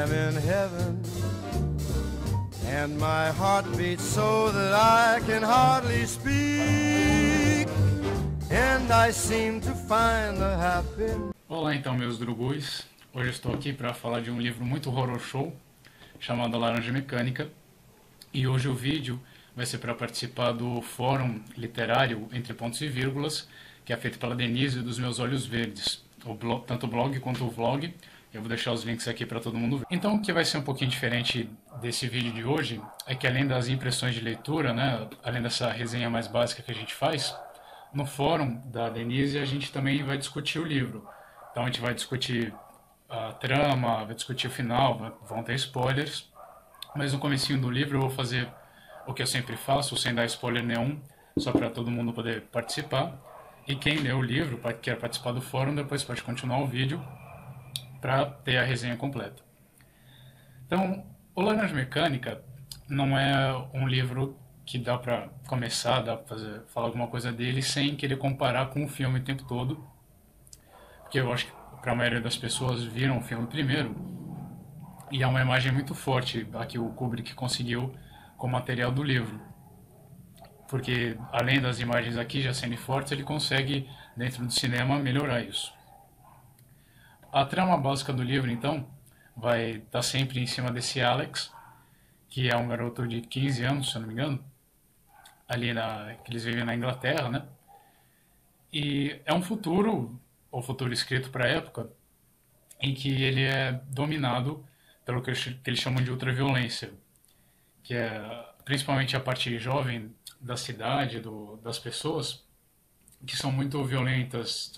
I'm in heaven, and my heart beats so that I can hardly speak, and I seem to find the happiness. Olá então, meus drugos. Hoje eu estou aqui para falar de um livro muito horror show chamado Laranja Mecânica, e hoje o vídeo vai ser para participar do fórum literário Entre Pontos e Vírgulas, que é feito pela Denise dos Meus Olhos Verdes, tanto o blog quanto o vlog. Eu vou deixar os links aqui para todo mundo ver. Então, o que vai ser um pouquinho diferente desse vídeo de hoje é que, além das impressões de leitura, né, além dessa resenha mais básica que a gente faz, no fórum da Denise a gente também vai discutir o livro. Então a gente vai discutir a trama, vai discutir o final, vão ter spoilers, mas no comecinho do livro eu vou fazer o que eu sempre faço, sem dar spoiler nenhum, só para todo mundo poder participar. E quem lê o livro, quer participar do fórum, depois pode continuar o vídeo para ter a resenha completa. Então, o Laranja Mecânica não é um livro que dá para começar, dá para falar alguma coisa dele sem querer comparar com o filme o tempo todo, porque eu acho que para a maioria das pessoas viram o filme primeiro, e é uma imagem muito forte a que o Kubrick conseguiu com o material do livro, porque além das imagens aqui já sendo fortes, ele consegue, dentro do cinema, melhorar isso. A trama básica do livro, então, vai estar sempre em cima desse Alex, que é um garoto de 15 anos, se eu não me engano, que eles vivem na Inglaterra, né? E é um futuro, ou futuro escrito para a época, em que ele é dominado pelo que eles chamam de ultraviolência, que é principalmente a parte jovem da cidade, das pessoas, que são muito violentas,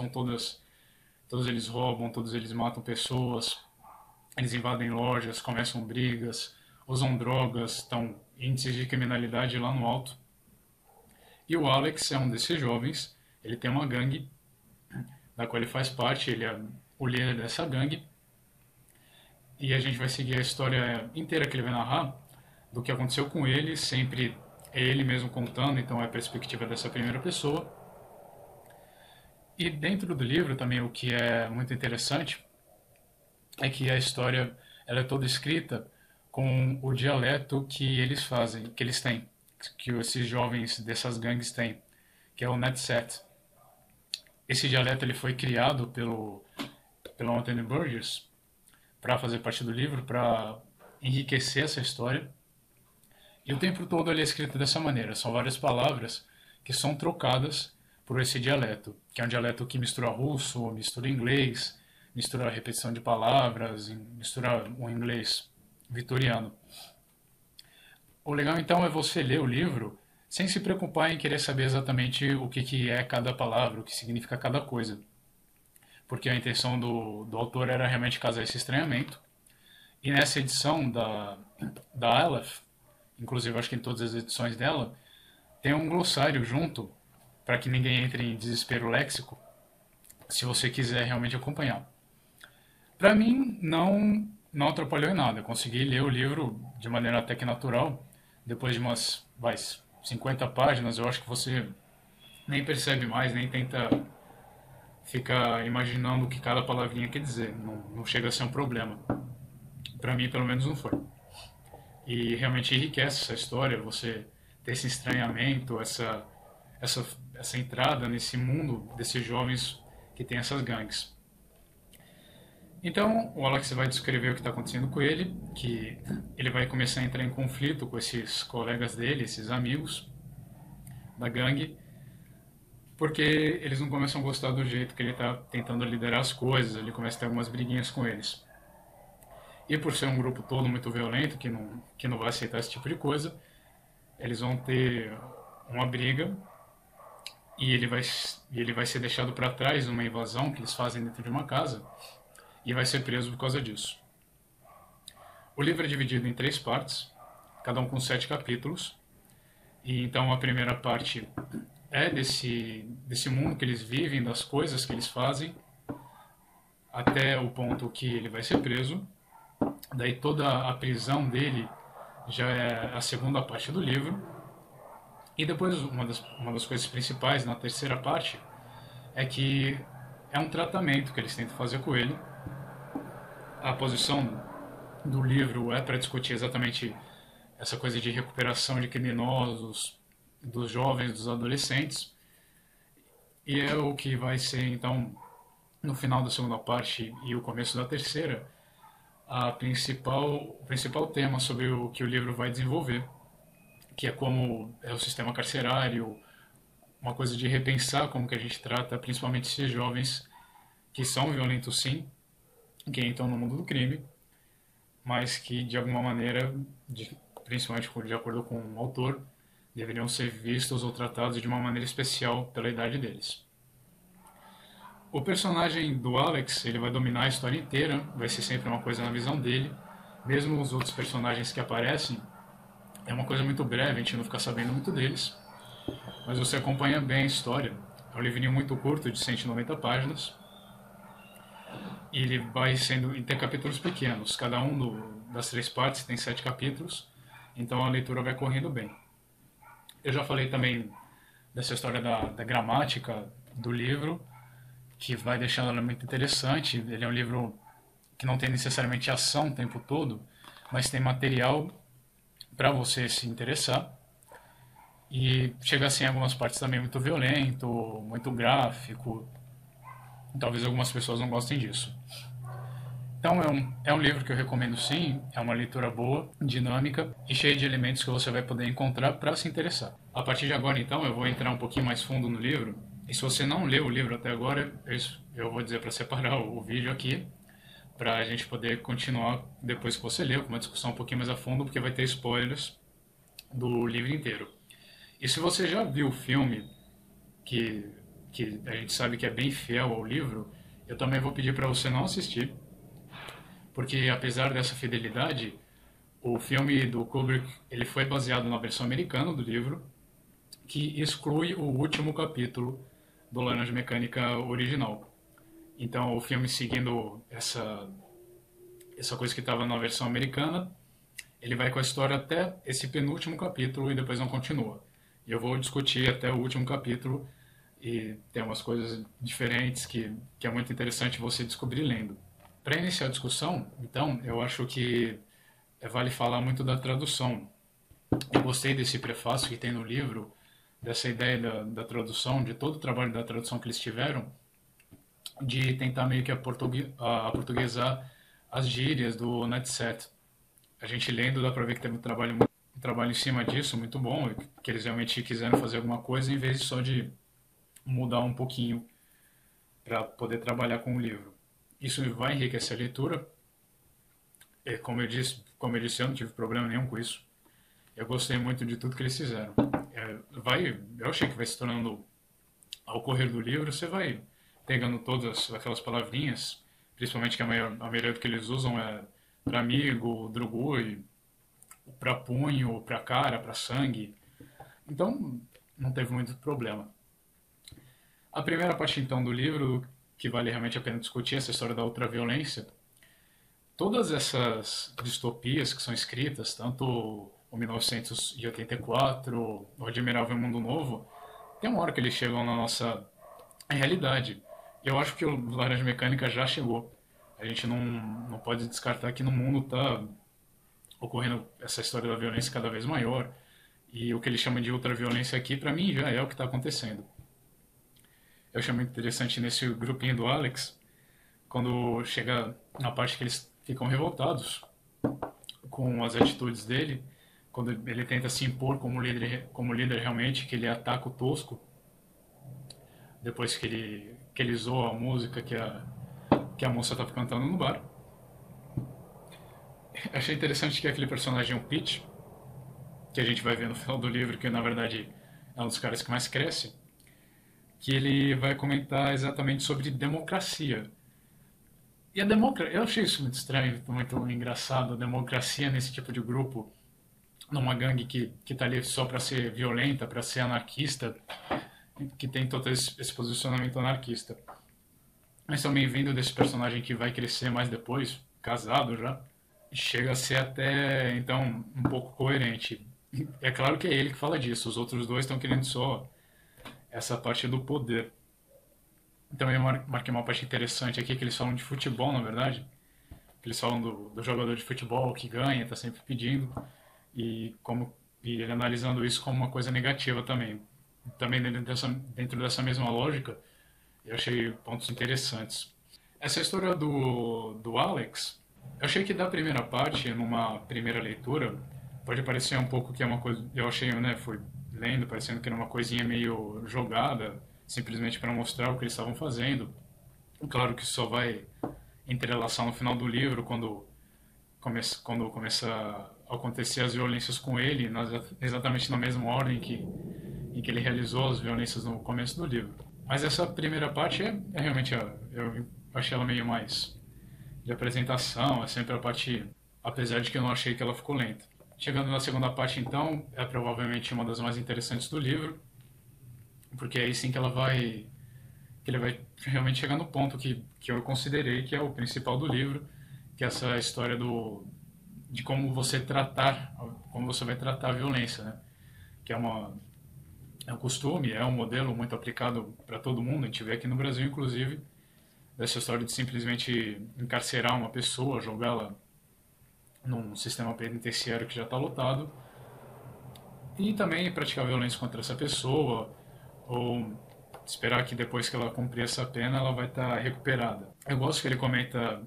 todos eles roubam, todos eles matam pessoas, eles invadem lojas, começam brigas, usam drogas, estão índices de criminalidade lá no alto. E o Alex é um desses jovens, ele tem uma gangue, da qual ele faz parte, ele é o líder dessa gangue. E a gente vai seguir a história inteira que ele vai narrar, do que aconteceu com ele, sempre é ele mesmo contando, então é a perspectiva dessa primeira pessoa. E dentro do livro também o que é muito interessante é que a história ela é toda escrita com o dialeto que eles têm, que esses jovens dessas gangues têm, que é o Netset. Esse dialeto ele foi criado pelo Anthony Burgess para fazer parte do livro, para enriquecer essa história. E o tempo todo ele é escrito dessa maneira, são várias palavras que são trocadas por esse dialeto, que é um dialeto que mistura russo, mistura inglês, mistura repetição de palavras, mistura um inglês vitoriano. O legal então é você ler o livro sem se preocupar em querer saber exatamente o que é cada palavra, o que significa cada coisa. Porque a intenção do autor era realmente causar esse estranhamento. E nessa edição da Aleph, inclusive acho que em todas as edições dela, tem um glossário junto, para que ninguém entre em desespero léxico, se você quiser realmente acompanhar. Para mim, não atrapalhou em nada. Eu consegui ler o livro de maneira até que natural. Depois de umas 50 páginas, eu acho que você nem percebe mais, nem tenta ficar imaginando o que cada palavrinha quer dizer. Não chega a ser um problema. Para mim, pelo menos, não foi. E realmente enriquece essa história, você ter esse estranhamento, essa entrada nesse mundo desses jovens que tem essas gangues. Então, o Alex vai descrever o que está acontecendo com ele, que ele vai começar a entrar em conflito com esses colegas dele, esses amigos da gangue, porque eles não começam a gostar do jeito que ele está tentando liderar as coisas, ele começa a ter algumas briguinhas com eles. E por ser um grupo todo muito violento, que não vai aceitar esse tipo de coisa, eles vão ter uma briga e ele vai ser deixado para trás numa invasão que eles fazem dentro de uma casa e vai ser preso por causa disso. O livro é dividido em 3 partes, cada um com 7 capítulos. E então a primeira parte é desse mundo que eles vivem, das coisas que eles fazem, até o ponto que ele vai ser preso. Daí toda a prisão dele já é a segunda parte do livro. E depois uma das coisas principais na terceira parte é que é um tratamento que eles tentam fazer com ele. A posição do livro é para discutir exatamente essa coisa de recuperação de criminosos, dos jovens, dos adolescentes, e é o que vai ser, então, no final da segunda parte e o começo da terceira, o principal tema sobre o que o livro vai desenvolver, que é como é o sistema carcerário, uma coisa de repensar como que a gente trata principalmente esses jovens que são violentos sim, que entram no mundo do crime, mas que de alguma maneira, principalmente de acordo com o autor, deveriam ser vistos ou tratados de uma maneira especial pela idade deles. O personagem do Alex, ele vai dominar a história inteira, vai ser sempre uma coisa na visão dele, mesmo os outros personagens que aparecem, é uma coisa muito breve, a gente não fica sabendo muito deles, mas você acompanha bem a história. É um livrinho muito curto, de 190 páginas, e ele vai sendo, e tem capítulos pequenos, cada um das 3 partes tem 7 capítulos, então a leitura vai correndo bem. Eu já falei também dessa história da gramática do livro, que vai deixando ela muito interessante. Ele é um livro que não tem necessariamente ação o tempo todo, mas tem material para você se interessar. E chega assim em algumas partes também muito violento, muito gráfico. Talvez algumas pessoas não gostem disso. Então é um livro que eu recomendo sim, é uma leitura boa, dinâmica e cheia de elementos que você vai poder encontrar para se interessar. A partir de agora então eu vou entrar um pouquinho mais fundo no livro, e se você não leu o livro até agora, eu vou dizer para separar o vídeo aqui, para a gente poder continuar depois que você leu, com uma discussão um pouquinho mais a fundo, porque vai ter spoilers do livro inteiro. E se você já viu o filme, que a gente sabe que é bem fiel ao livro, eu também vou pedir para você não assistir, porque apesar dessa fidelidade, o filme do Kubrick ele foi baseado na versão americana do livro, que exclui o último capítulo do Laranja Mecânica original. Então, o filme, seguindo essa coisa que estava na versão americana, ele vai com a história até esse penúltimo capítulo e depois não continua. E eu vou discutir até o último capítulo, e tem umas coisas diferentes que é muito interessante você descobrir lendo. Para iniciar a discussão, então, eu acho que vale falar muito da tradução. Eu gostei desse prefácio que tem no livro, dessa ideia da tradução, de todo o trabalho da tradução que eles tiveram, de tentar meio que aportuguesar as gírias do Netset. A gente lendo dá para ver que teve um trabalho em cima disso muito bom, que eles realmente quiseram fazer alguma coisa em vez só de mudar um pouquinho para poder trabalhar com o livro. Isso vai enriquecer a leitura. E, como eu disse, eu não tive problema nenhum com isso. Eu gostei muito de tudo que eles fizeram. Eu achei que vai se tornando, ao correr do livro, você vai pegando todas aquelas palavrinhas, principalmente que a maioria do que eles usam é para amigo, drugui, para punho, para cara, para sangue. Então, não teve muito problema. A primeira parte, então, do livro, que vale realmente a pena discutir, essa história da ultraviolência, todas essas distopias que são escritas, tanto o 1984, o Admirável Mundo Novo, tem uma hora que eles chegam na nossa realidade. Eu acho que o Laranja Mecânica já chegou. A gente não pode descartar que no mundo está ocorrendo essa história da violência cada vez maior. E o que ele chama de ultraviolência aqui, para mim, já é o que está acontecendo. Eu achei muito interessante nesse grupinho do Alex, quando chega na parte que eles ficam revoltados com as atitudes dele, quando ele tenta se impor como líder realmente, que ele ataca o Tosco, depois que ele zoa a música que a moça estava cantando no bar. Achei interessante que aquele personagem, o Pete, que a gente vai ver no final do livro, que na verdade é um dos caras que mais cresce, que ele vai comentar exatamente sobre democracia. E eu achei isso muito estranho, muito engraçado, a democracia nesse tipo de grupo, numa gangue que tá ali só para ser violenta, para ser anarquista, que tem todo esse posicionamento anarquista. Mas também vindo desse personagem que vai crescer mais depois, casado já, chega a ser até, então, um pouco coerente. É claro que é ele que fala disso, os outros dois estão querendo só essa parte do poder. Então eu marquei uma parte interessante aqui, que eles falam de futebol, na verdade, eles falam do jogador de futebol que ganha, está sempre pedindo, e ele analisando isso como uma coisa negativa também. Também dentro dessa mesma lógica, eu achei pontos interessantes. Essa história do Alex, eu achei que da primeira parte, numa primeira leitura, pode parecer um pouco que é uma coisa. Eu achei, né, fui lendo, parecendo que era uma coisinha meio jogada, simplesmente para mostrar o que eles estavam fazendo. Claro que isso só vai entrelaçar no final do livro, quando começa a acontecer as violências com ele, exatamente na mesma ordem em que ele realizou as violências no começo do livro. Mas essa primeira parte é realmente, eu achei ela meio mais de apresentação, é sempre a parte, apesar de que eu não achei que ela ficou lenta. Chegando na segunda parte, então, é provavelmente uma das mais interessantes do livro, porque é aí sim que ele vai realmente chegar no ponto que eu considerei que é o principal do livro, que é essa história de como você vai tratar a violência, né? Que é um costume, é um modelo muito aplicado para todo mundo. A gente vê aqui no Brasil, inclusive, dessa história de simplesmente encarcerar uma pessoa, jogá-la num sistema penitenciário que já está lotado, e também praticar violência contra essa pessoa, ou esperar que depois que ela cumprir essa pena, ela vai estar recuperada. Eu gosto que ele comenta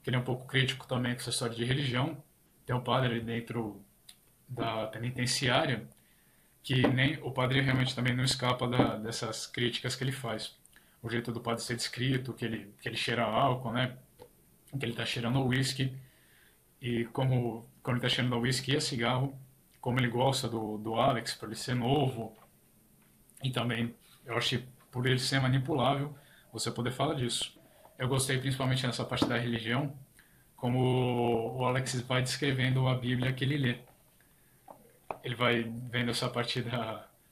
que ele é um pouco crítico também com essa história de religião. Tem um padre ali dentro da penitenciária que nem o padre realmente também não escapa dessas críticas que ele faz. O jeito do padre ser descrito, que ele cheira álcool, né? Que ele está cheirando uísque, e como quando ele está cheirando uísque e cigarro, como ele gosta do Alex, por ele ser novo, e também eu acho que por ele ser manipulável, você poder falar disso. Eu gostei principalmente nessa parte da religião, como o Alex vai descrevendo a Bíblia que ele lê. Ele vai vendo essa parte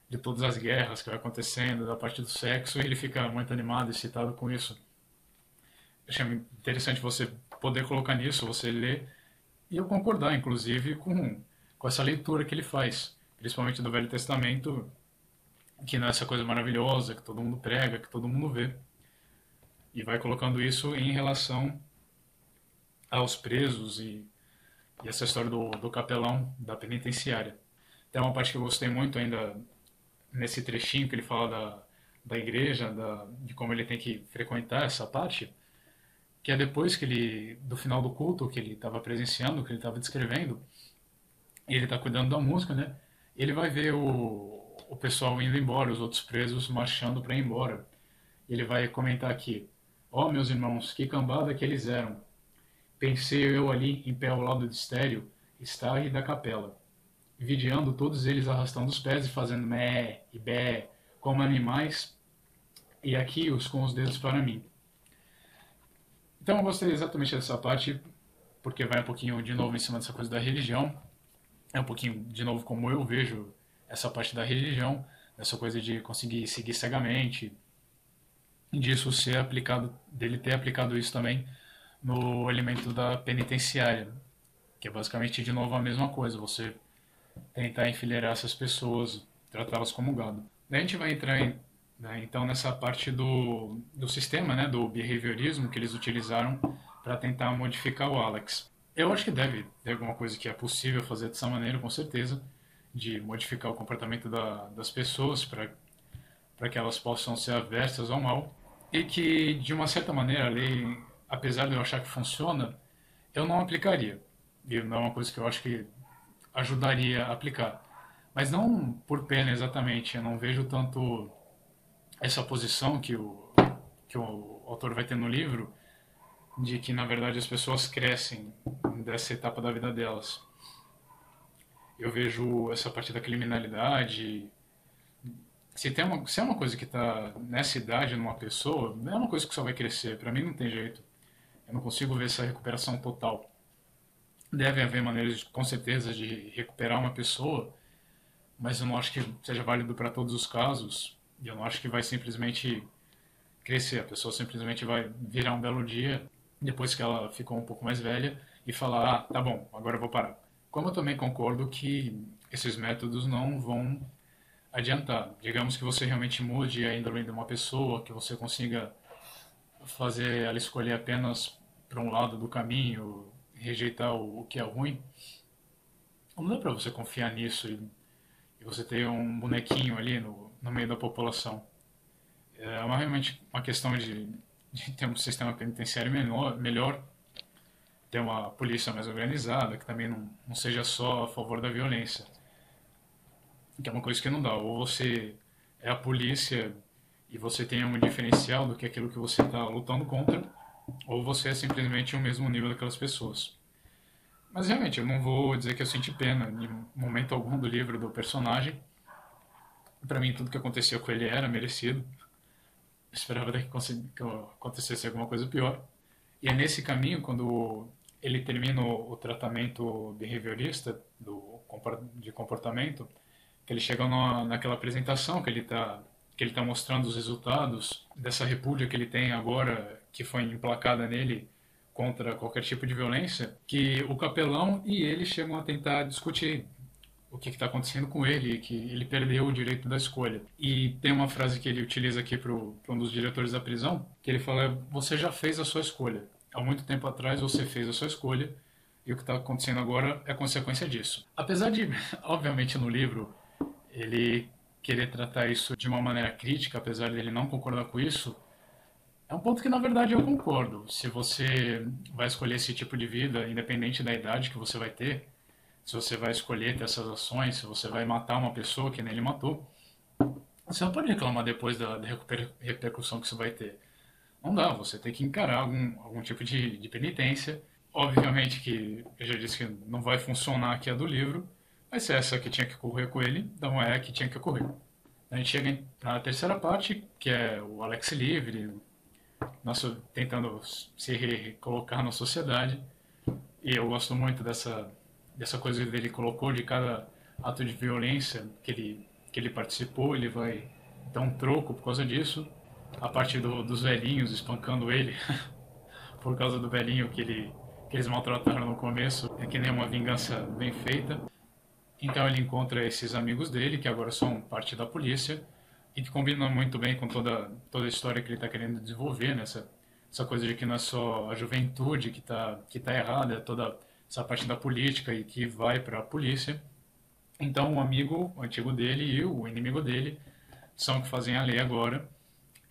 de todas as guerras que vai acontecendo, da parte do sexo, e ele fica muito animado, excitado com isso. Eu achei interessante você poder colocar nisso, você ler, e eu concordar, inclusive, com essa leitura que ele faz, principalmente do Velho Testamento, que não é essa coisa maravilhosa, que todo mundo prega, que todo mundo vê. E vai colocando isso em relação aos presos e essa história do capelão da penitenciária. Tem uma parte que eu gostei muito ainda nesse trechinho que ele fala da igreja, de como ele tem que frequentar essa parte, que é depois do final do culto que ele estava presenciando, que ele estava descrevendo, e ele está cuidando da música, né? Ele vai ver o pessoal indo embora, os outros presos marchando para ir embora. Ele vai comentar aqui: ó, meus irmãos, que cambada que eles eram. Pensei eu ali, em pé ao lado do estéreo, estáre da capela, vigiando todos eles arrastando os pés e fazendo mé e bé, como animais, e aqui os com os dedos para mim. Então eu gostei exatamente dessa parte, porque vai um pouquinho de novo em cima dessa coisa da religião, é um pouquinho de novo como eu vejo essa parte da religião, essa coisa de conseguir seguir cegamente, e disso ser aplicado, dele ter aplicado isso também no elemento da penitenciária, que é basicamente de novo a mesma coisa, você tentar enfileirar essas pessoas, tratá-las como gado. Daí a gente vai entrar então nessa parte do sistema, né, do behaviorismo que eles utilizaram para tentar modificar o Alex. Eu acho que deve ter alguma coisa que é possível fazer dessa maneira, com certeza, de modificar o comportamento das pessoas para que elas possam ser aversas ao mal, e que, de uma certa maneira, a lei, apesar de eu achar que funciona, eu não aplicaria. E não é uma coisa que eu acho que ajudaria a aplicar. Mas não por pena exatamente, eu não vejo tanto essa posição que o autor vai ter no livro, de que, na verdade, as pessoas crescem dessa etapa da vida delas. Eu vejo essa parte da criminalidade. Se é uma coisa que está nessa idade numa pessoa, não é uma coisa que só vai crescer. Para mim não tem jeito. Eu não consigo ver essa recuperação total. Deve haver maneiras, com certeza, de recuperar uma pessoa, mas eu não acho que seja válido para todos os casos. E eu não acho que vai simplesmente crescer. A pessoa simplesmente vai virar um belo dia, depois que ela ficou um pouco mais velha, e falar: ah, tá bom, agora eu vou parar. Como eu também concordo que esses métodos não vão adiantar. Digamos que você realmente mude a índole de uma pessoa, que você consiga fazer ela escolher apenas para um lado do caminho, rejeitar o que é ruim, não dá para você confiar nisso e você ter um bonequinho ali no meio da população. Realmente uma questão de ter um sistema penitenciário melhor, ter uma polícia mais organizada, que também não seja só a favor da violência, que é uma coisa que não dá. Ou você é a polícia e você tem um diferencial do que aquilo que você está lutando contra, ou você é simplesmente o mesmo nível daquelas pessoas. Mas realmente, eu não vou dizer que eu senti pena em momento algum do livro do personagem. Para mim, tudo que acontecia com ele era merecido. Eu esperava até que acontecesse alguma coisa pior. E é nesse caminho, quando ele termina o tratamento behaviorista de comportamento, que ele chega naquela apresentação que ele tá mostrando os resultados dessa repúdia que ele tem agora, que foi emplacada nele contra qualquer tipo de violência, que o capelão e ele chegam a tentar discutir o que está acontecendo com ele, que ele perdeu o direito da escolha. E tem uma frase que ele utiliza aqui para um dos diretores da prisão, que ele fala: você já fez a sua escolha. Há muito tempo atrás você fez a sua escolha, e o que está acontecendo agora é consequência disso. Apesar de, obviamente, no livro, ele querer tratar isso de uma maneira crítica, apesar de ele não concordar com isso, é um ponto que, na verdade, eu concordo. Se você vai escolher esse tipo de vida, independente da idade que você vai ter, se você vai escolher ter essas ações, se você vai matar uma pessoa que nem ele matou, você não pode reclamar depois da repercussão que isso vai ter. Não dá, você tem que encarar algum tipo de penitência. Obviamente que, eu já disse que não vai funcionar aqui a do livro, mas se essa que tinha que ocorrer com ele, então é a que tinha que ocorrer. A gente chega na terceira parte, que é o Alex livre, tentando se recolocar na sociedade. E eu gosto muito dessa coisa que ele colocou, de cada ato de violência que ele participou, ele vai dar um troco por causa disso. A parte dos velhinhos espancando ele por causa do velhinho que eles maltrataram no começo, é que nem uma vingança bem feita. Então ele encontra esses amigos dele, que agora são parte da polícia, e que combinam muito bem com toda a história que ele está querendo desenvolver, né? Essa coisa de que não é só a juventude que tá errada, é toda essa parte da política e que vai para a polícia. Então o amigo antigo dele e o inimigo dele são que fazem a lei agora.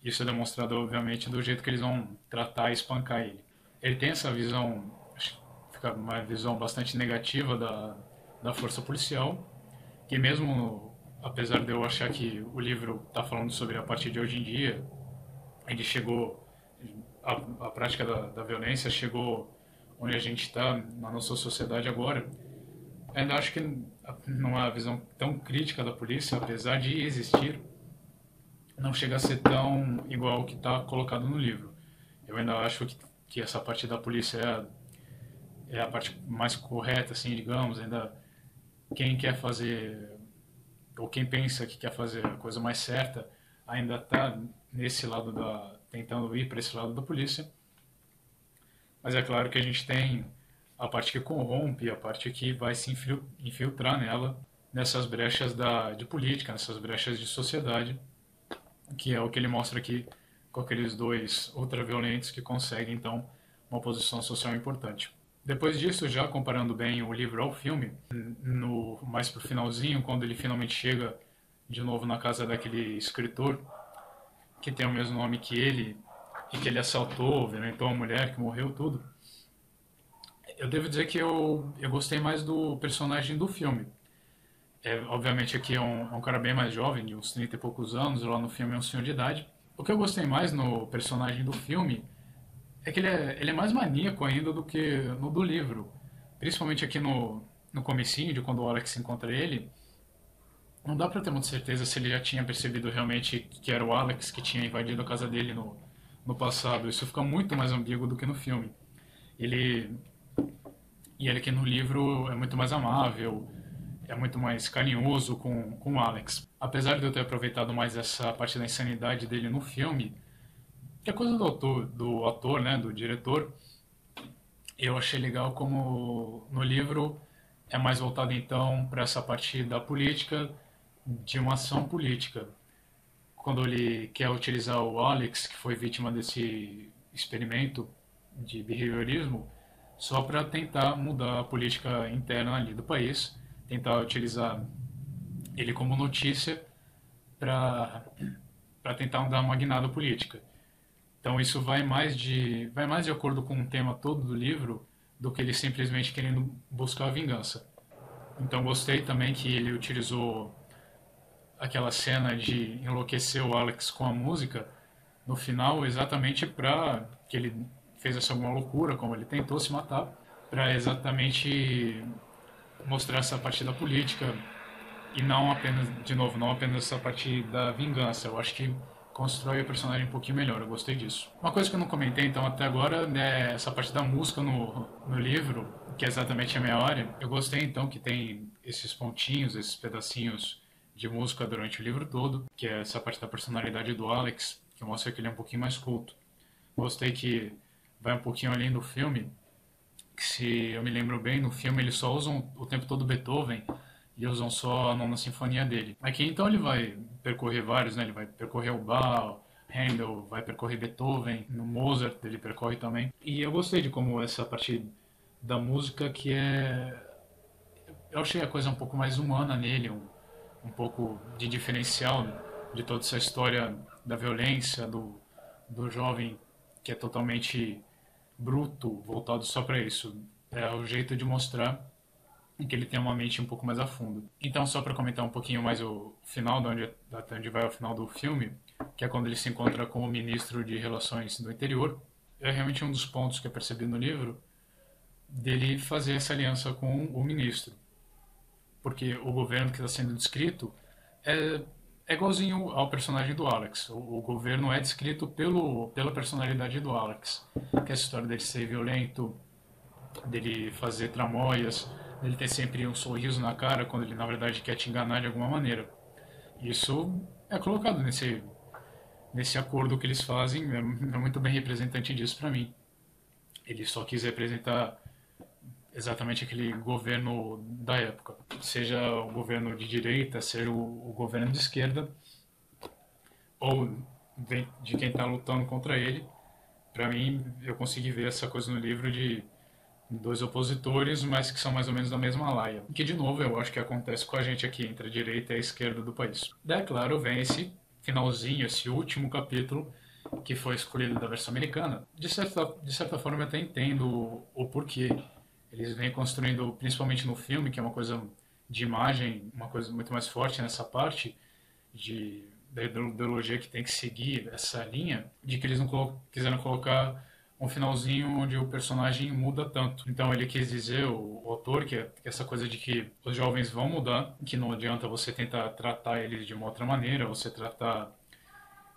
Isso é demonstrado, obviamente, do jeito que eles vão tratar e espancar ele. Ele tem essa visão, acho que fica uma visão bastante negativa da força policial, que mesmo, apesar de eu achar que o livro está falando sobre a partir de hoje em dia, ele chegou, a prática da violência chegou onde a gente está na nossa sociedade agora, ainda acho que não é uma visão tão crítica da polícia, apesar de existir, não chega a ser tão igual ao que está colocado no livro. Eu ainda acho que essa parte da polícia é a parte mais correta, assim, digamos. Ainda quem quer fazer, ou quem pensa que quer fazer a coisa mais certa, ainda está nesse lado tentando ir para esse lado da polícia. Mas é claro que a gente tem a parte que corrompe, a parte que vai se infiltrar nela, nessas brechas de política, nessas brechas de sociedade, que é o que ele mostra aqui com aqueles dois ultraviolentos que conseguem, então, uma posição social importante. Depois disso, já comparando bem o livro ao filme, mais pro finalzinho, quando ele finalmente chega de novo na casa daquele escritor, que tem o mesmo nome que ele, e que ele assaltou, violentou uma mulher, que morreu, tudo, eu devo dizer que eu gostei mais do personagem do filme. Obviamente aqui é um cara bem mais jovem, de uns 30 e poucos anos, lá no filme é um senhor de idade. O que eu gostei mais no personagem do filme é que ele é mais maníaco ainda do que no do livro. Principalmente aqui no comecinho, de quando o Alex encontra ele, não dá pra ter muita certeza se ele já tinha percebido realmente que era o Alex que tinha invadido a casa dele no passado. Isso fica muito mais ambíguo do que no filme. Ele aqui no livro é muito mais amável, é muito mais carinhoso com o Alex. Apesar de eu ter aproveitado mais essa parte da insanidade dele no filme, que é coisa do ator, né, do diretor, eu achei legal como no livro é mais voltado então para essa parte da política, de uma ação política. Quando ele quer utilizar o Alex, que foi vítima desse experimento, de behaviorismo só para tentar mudar a política interna ali do país, tentar utilizar ele como notícia para tentar dar uma guinada política. Então isso vai mais de acordo com o tema todo do livro do que ele simplesmente querendo buscar a vingança. Então gostei também que ele utilizou aquela cena de enlouquecer o Alex com a música no final exatamente para que ele fez essa alguma loucura, como ele tentou se matar, para exatamente mostrar essa parte da política e não apenas, de novo, não apenas essa parte da vingança. Eu acho que constrói o personagem um pouquinho melhor, eu gostei disso. Uma coisa que eu não comentei então até agora é essa parte da música no livro, que é exatamente a meia hora. Eu gostei então que tem esses pontinhos, esses pedacinhos de música durante o livro todo, que é essa parte da personalidade do Alex, que mostra que ele é um pouquinho mais culto. Gostei que vai um pouquinho além do filme, que se eu me lembro bem, no filme eles só usam o tempo todo Beethoven e usam só a nona sinfonia dele. Aqui então ele vai percorrer vários, né? Ele vai percorrer o Bach, Handel, vai percorrer Beethoven, no Mozart ele percorre também. E eu gostei de como essa parte da música que é... Eu achei a coisa um pouco mais humana nele, um pouco de diferencial de toda essa história da violência, do jovem que é totalmente bruto, voltado só para isso. É o jeito de mostrar que ele tem uma mente um pouco mais a fundo. Então, só para comentar um pouquinho mais o final, até onde vai o final do filme, que é quando ele se encontra com o ministro de Relações do Interior, é realmente um dos pontos que é percebido no livro, dele fazer essa aliança com o ministro. Porque o governo que está sendo descrito é igualzinho ao personagem do Alex. O governo é descrito pela personalidade do Alex. Que é essa história dele ser violento, dele fazer tramóias, dele ter sempre um sorriso na cara quando ele na verdade quer te enganar de alguma maneira. Isso é colocado nesse acordo que eles fazem, é muito bem representante disso para mim. Ele só quis representar exatamente aquele governo da época, seja o governo de direita, seja o governo de esquerda, ou de quem está lutando contra ele. Para mim, eu consegui ver essa coisa no livro de dois opositores, mas que são mais ou menos da mesma laia. Que, de novo, eu acho que acontece com a gente aqui, entre a direita e a esquerda do país. Daí, claro, vem esse finalzinho, esse último capítulo, que foi escolhido da versão americana. De certa forma, eu até entendo o porquê. Eles vêm construindo, principalmente no filme, que é uma coisa de imagem, uma coisa muito mais forte nessa parte da ideologia que tem que seguir essa linha, de que eles não quiseram colocar um finalzinho onde o personagem muda tanto. Então ele quis dizer, o autor, que essa coisa de que os jovens vão mudar, que não adianta você tentar tratar eles de uma outra maneira, você tratar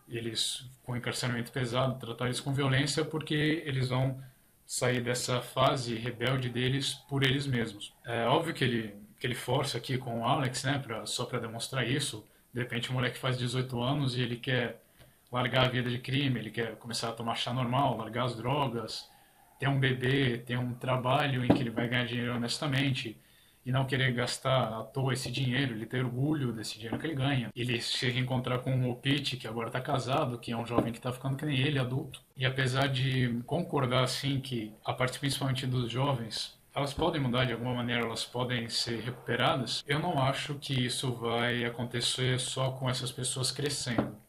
eles com encarceramento pesado, tratar eles com violência, porque eles vão sair dessa fase rebelde deles por eles mesmos. É óbvio que ele força aqui com o Alex, né, só para demonstrar isso. De repente o moleque faz 18 anos e ele quer largar a vida de crime, ele quer começar a tomar chá normal, largar as drogas, ter um bebê, ter um trabalho em que ele vai ganhar dinheiro honestamente e não querer gastar à toa esse dinheiro, ele ter orgulho desse dinheiro que ele ganha. Ele se reencontrar com o Pete, que agora está casado, que é um jovem que está ficando que nem ele, adulto. E apesar de concordar, assim, que a parte principalmente dos jovens, elas podem mudar de alguma maneira, elas podem ser recuperadas, eu não acho que isso vai acontecer só com essas pessoas crescendo.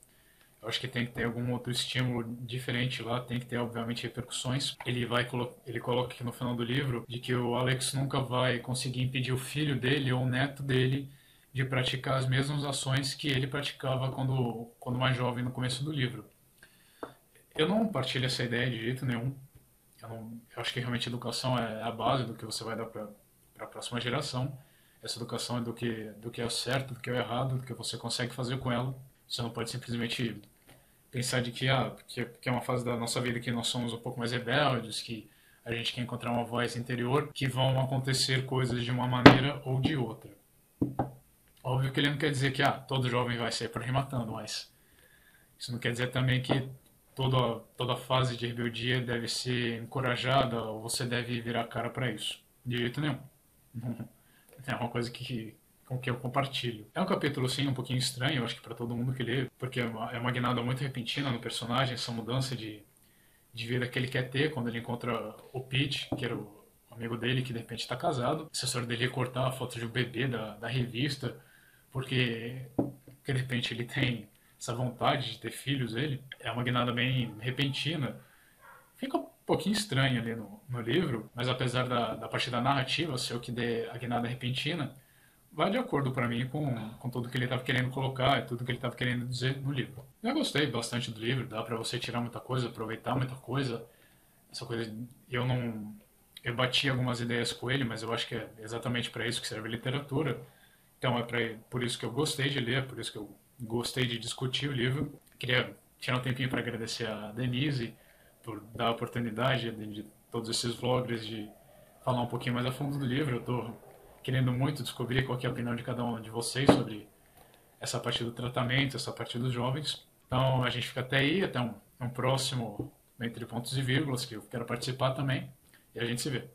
Eu acho que tem que ter algum outro estímulo diferente lá, tem que ter, obviamente, repercussões. Ele coloca aqui no final do livro de que o Alex nunca vai conseguir impedir o filho dele ou o neto dele de praticar as mesmas ações que ele praticava quando mais jovem, no começo do livro. Eu não partilho essa ideia de jeito nenhum. Eu acho que realmente a educação é a base do que você vai dar para a próxima geração. Essa educação é do que é o certo, do que é o errado, do que você consegue fazer com ela. Você não pode simplesmente pensar de que é uma fase da nossa vida que nós somos um pouco mais rebeldes, que a gente quer encontrar uma voz interior, que vão acontecer coisas de uma maneira ou de outra. Óbvio que ele não quer dizer que todo jovem vai sair por aí matando, mas isso não quer dizer também que toda fase de rebeldia deve ser encorajada ou você deve virar a cara para isso. De jeito nenhum. É uma coisa com que eu compartilho. É um capítulo, sim, um pouquinho estranho, eu acho que para todo mundo que lê, porque é uma guinada muito repentina no personagem, essa mudança de de vida que ele quer ter quando ele encontra o Pete, que era o amigo dele, que de repente está casado. O assessor dele ia cortar a foto de um bebê da revista, porque de repente ele tem essa vontade de ter filhos, ele. É uma guinada bem repentina. Fica um pouquinho estranho ali no livro, mas apesar da parte da narrativa ser o que dê a guinada repentina, vai de acordo para mim com tudo que ele estava querendo colocar e tudo que ele estava querendo dizer no livro. Eu gostei bastante do livro, dá para você tirar muita coisa, aproveitar muita coisa. Essa coisa, eu não, eu bati algumas ideias com ele, mas eu acho que é exatamente para isso que serve a literatura. Então por isso que eu gostei de ler, por isso que eu gostei de discutir o livro. Queria tirar um tempinho para agradecer a Denise por dar a oportunidade de todos esses vlogs de falar um pouquinho mais a fundo do livro. Eu estou querendo muito descobrir qual que é a opinião de cada um de vocês sobre essa parte do tratamento, essa parte dos jovens. Então a gente fica até aí, até um próximo Entre Pontos e Vírgulas, que eu quero participar também, e a gente se vê.